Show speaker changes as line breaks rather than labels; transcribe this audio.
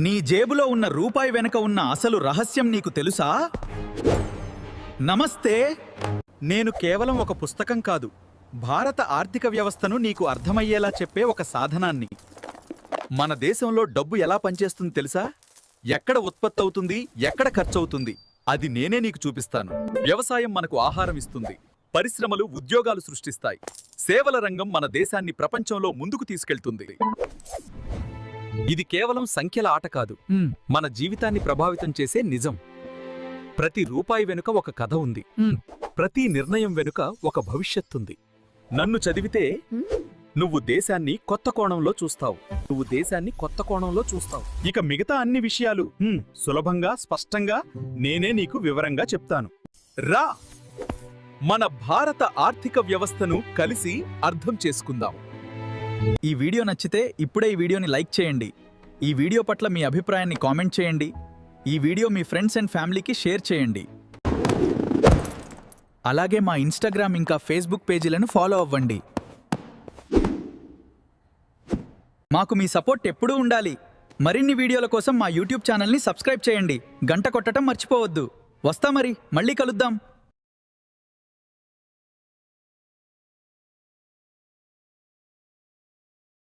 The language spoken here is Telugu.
నీ జేబులో ఉన్న రూపాయి వెనుక ఉన్న అసలు రహస్యం నీకు తెలుసా? నమస్తే. నేను కేవలం ఒక పుస్తకం కాదు, భారత ఆర్థిక వ్యవస్థను నీకు అర్థమయ్యేలా చెప్పే ఒక సాధనాన్ని. మన దేశంలో డబ్బు ఎలా పనిచేస్తుంది తెలుసా? ఎక్కడ ఉత్పత్తి అవుతుంది, ఎక్కడ ఖర్చవుతుంది, అది నేనే నీకు చూపిస్తాను. వ్యవసాయం మనకు ఆహారం ఇస్తుంది, పరిశ్రమలు ఉద్యోగాలు సృష్టిస్తాయి, సేవల రంగం మన దేశాన్ని ప్రపంచంలో ముందుకు తీసుకెళ్తుంది. ఇది కేవలం సంఖ్యల ఆట కాదు, మన జీవితాన్ని ప్రభావితం చేసే నిజం. ప్రతి రూపాయి వెనుక ఒక కథ ఉంది, ప్రతి నిర్ణయం వెనుక ఒక భవిష్యత్తుంది. నన్ను చదివితే నువ్వు దేశాన్ని కొత్త కోణంలో చూస్తావు. ఇక మిగతా అన్ని విషయాలు సులభంగా, స్పష్టంగా నేనే నీకు వివరంగా చెప్తాను. రా, మన భారత ఆర్థిక వ్యవస్థను కలిసి అర్థం చేసుకుందాం. ఈ వీడియో నచ్చితే ఇప్పుడే ఈ వీడియోని లైక్ చేయండి. ఈ వీడియో పట్ల మీ అభిప్రాయాన్ని కామెంట్ చేయండి. ఈ వీడియో మీ ఫ్రెండ్స్ అండ్ ఫ్యామిలీకి షేర్ చేయండి. అలాగే మా ఇన్స్టాగ్రామ్ ఇంకా ఫేస్బుక్ పేజీలను ఫాలో అవ్వండి. మాకు మీ సపోర్ట్ ఎప్పుడూ ఉండాలి. మరిన్ని వీడియోల కోసం మా యూట్యూబ్ ఛానల్ని సబ్స్క్రైబ్ చేయండి. గంట కొట్టడం మర్చిపోవద్దు. వస్తా మరి, మళ్ళీ కలుద్దాం.